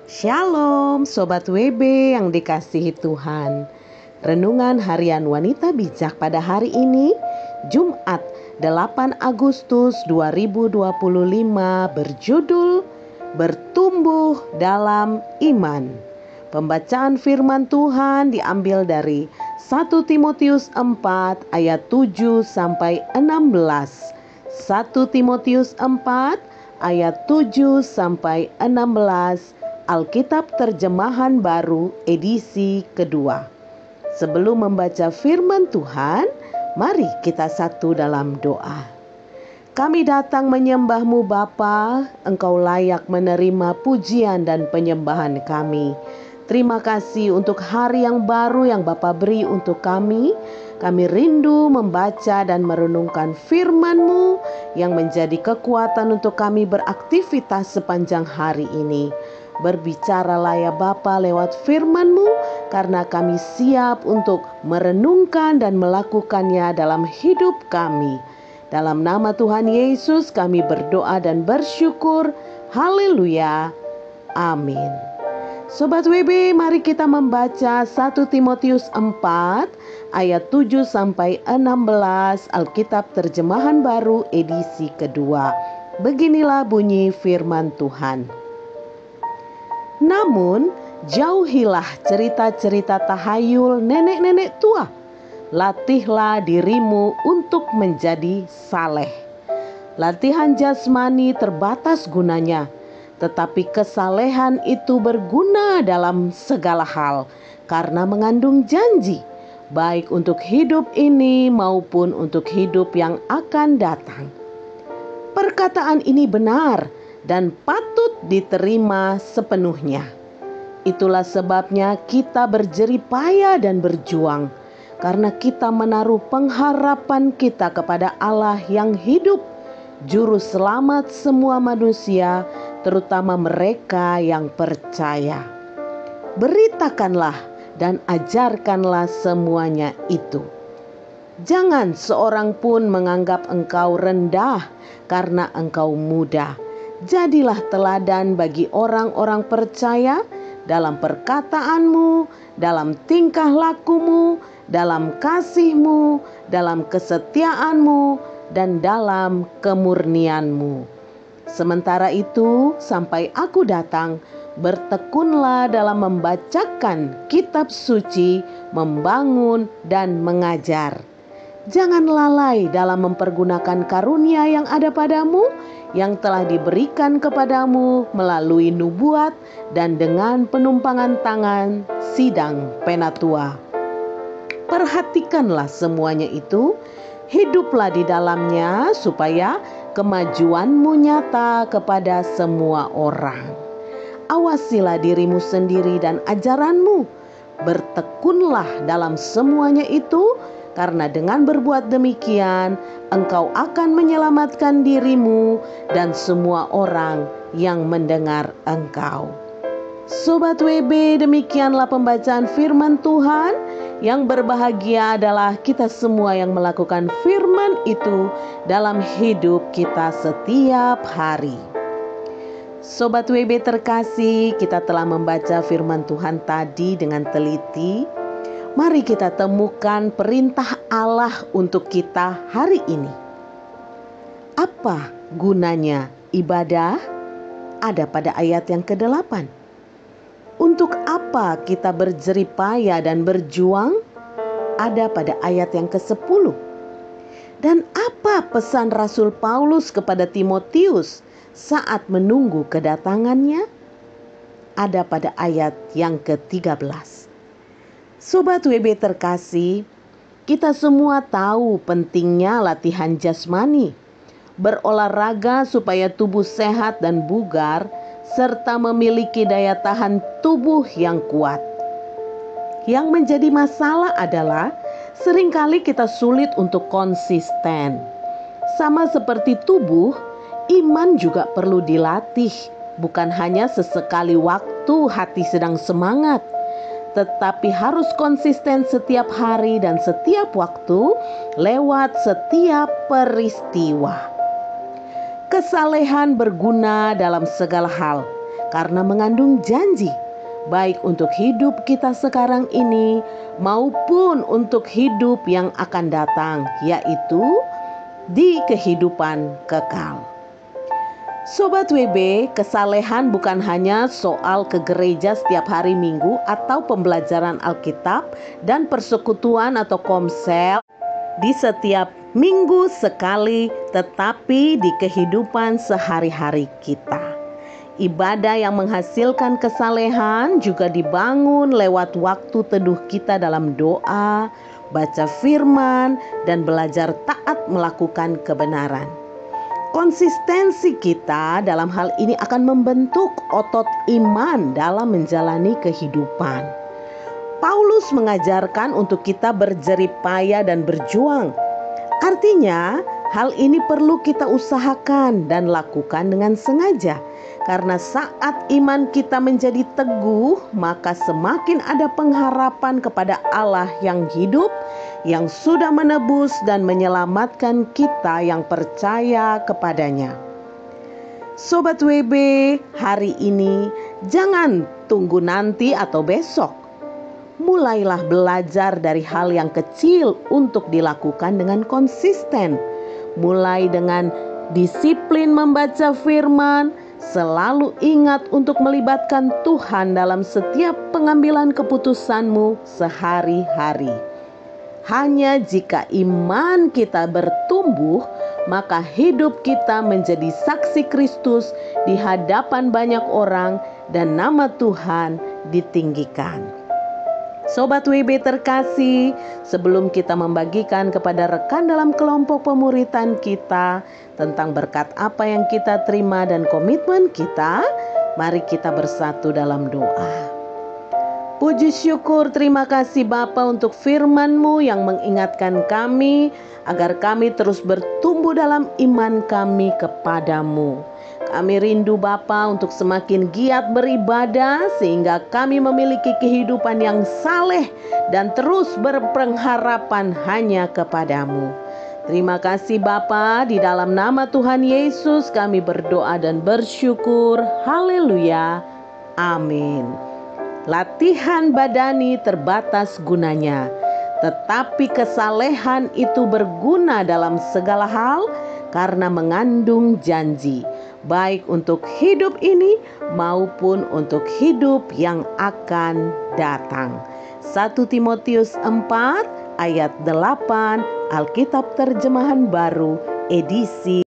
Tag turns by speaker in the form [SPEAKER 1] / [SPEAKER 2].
[SPEAKER 1] Shalom Sobat WB yang dikasihi Tuhan. Renungan Harian Wanita Bijak pada hari ini, Jumat 8 Agustus 2025 berjudul Bertumbuh dalam Iman. Pembacaan firman Tuhan diambil dari 1 Timotius 4 ayat 7 sampai 16. 1 Timotius 4 ayat 7 sampai 16. Alkitab Terjemahan Baru edisi kedua. Sebelum membaca firman Tuhan, mari kita satu dalam doa. Kami datang menyembah-Mu Bapa, Engkau layak menerima pujian dan penyembahan kami. Terima kasih untuk hari yang baru yang Bapa beri untuk kami. Kami rindu membaca dan merenungkan firman-Mu yang menjadi kekuatan untuk kami beraktivitas sepanjang hari ini. Berbicaralah ya Bapa lewat firman-Mu, karena kami siap untuk merenungkan dan melakukannya dalam hidup kami. Dalam nama Tuhan Yesus kami berdoa dan bersyukur. Haleluya. Amin. Sobat WB, mari kita membaca 1 Timotius 4 ayat 7 sampai 16, Alkitab Terjemahan Baru edisi kedua. Beginilah bunyi firman Tuhan. Namun, jauhilah cerita-cerita tahayul nenek-nenek tua. Latihlah dirimu untuk menjadi saleh. Latihan jasmani terbatas gunanya, tetapi kesalehan itu berguna dalam segala hal, karena mengandung janji, baik untuk hidup ini maupun untuk hidup yang akan datang. Perkataan ini benar dan patut diterima sepenuhnya. Itulah sebabnya kita berjerih payah dan berjuang, karena kita menaruh pengharapan kita kepada Allah yang hidup, Juru Selamat semua manusia, terutama mereka yang percaya. Beritakanlah dan ajarkanlah semuanya itu. Jangan seorang pun menganggap engkau rendah karena engkau muda. Jadilah teladan bagi orang-orang percaya dalam perkataanmu, dalam tingkah lakumu, dalam kasihmu, dalam kesetiaanmu, dan dalam kemurnianmu. Sementara itu, sampai aku datang, bertekunlah dalam membacakan kitab suci, membangun dan mengajar. Jangan lalai dalam mempergunakan karunia yang ada padamu, yang telah diberikan kepadamu melalui nubuat dan dengan penumpangan tangan sidang penatua. Perhatikanlah semuanya itu, hiduplah di dalamnya supaya kemajuanmu nyata kepada semua orang. Awasilah dirimu sendiri dan ajaranmu. Bertekunlah dalam semuanya itu, karena dengan berbuat demikian, engkau akan menyelamatkan dirimu dan semua orang yang mendengar engkau. Sobat WB, demikianlah pembacaan firman Tuhan. Yang berbahagia adalah kita semua yang melakukan firman itu dalam hidup kita setiap hari. Sobat WB terkasih, kita telah membaca firman Tuhan tadi dengan teliti. Mari kita temukan perintah Allah untuk kita hari ini. Apa gunanya ibadah? Ada pada ayat yang ke-8. Untuk apa kita berjerih payah dan berjuang? Ada pada ayat yang ke-10. Dan apa pesan Rasul Paulus kepada Timotius saat menunggu kedatangannya? Ada pada ayat yang ke-13. Sobat WB terkasih, kita semua tahu pentingnya latihan jasmani, berolahraga supaya tubuh sehat dan bugar, serta memiliki daya tahan tubuh yang kuat. Yang menjadi masalah adalah seringkali kita sulit untuk konsisten. Sama seperti tubuh, iman juga perlu dilatih, bukan hanya sesekali waktu hati sedang semangat, tetapi harus konsisten setiap hari dan setiap waktu lewat setiap peristiwa. Kesalehan berguna dalam segala hal, karena mengandung janji, baik untuk hidup kita sekarang ini maupun untuk hidup yang akan datang, yaitu di kehidupan kekal. Sobat WB, kesalehan bukan hanya soal ke gereja setiap hari Minggu atau pembelajaran Alkitab dan persekutuan atau komsel di setiap minggu sekali, tetapi di kehidupan sehari-hari kita. Ibadah yang menghasilkan kesalehan juga dibangun lewat waktu teduh kita dalam doa, baca firman, dan belajar taat melakukan kebenaran. Konsistensi kita dalam hal ini akan membentuk otot iman dalam menjalani kehidupan. Paulus mengajarkan untuk kita berjerih payah dan berjuang. Artinya, hal ini perlu kita usahakan dan lakukan dengan sengaja. Karena saat iman kita menjadi teguh, maka semakin ada pengharapan kepada Allah yang hidup, yang sudah menebus dan menyelamatkan kita yang percaya kepadanya. Sobat WB, hari ini jangan tunggu nanti atau besok. Mulailah belajar dari hal yang kecil untuk dilakukan dengan konsisten. Mulai dengan disiplin membaca firman, selalu ingat untuk melibatkan Tuhan dalam setiap pengambilan keputusanmu sehari-hari. Hanya jika iman kita bertumbuh, maka hidup kita menjadi saksi Kristus di hadapan banyak orang dan nama Tuhan ditinggikan. Sobat WB terkasih, sebelum kita membagikan kepada rekan dalam kelompok pemuritan kita tentang berkat apa yang kita terima dan komitmen kita, mari kita bersatu dalam doa. Puji syukur, terima kasih Bapa untuk firman-Mu yang mengingatkan kami agar kami terus bertumbuh dalam iman kami kepadamu. Kami rindu Bapa untuk semakin giat beribadah sehingga kami memiliki kehidupan yang saleh dan terus berpengharapan hanya kepadamu. Terima kasih Bapa, di dalam nama Tuhan Yesus kami berdoa dan bersyukur. Haleluya. Amin. Latihan badani terbatas gunanya, tetapi kesalehan itu berguna dalam segala hal karena mengandung janji, baik untuk hidup ini maupun untuk hidup yang akan datang. 1 Timotius 4 ayat 8 Alkitab Terjemahan Baru edisi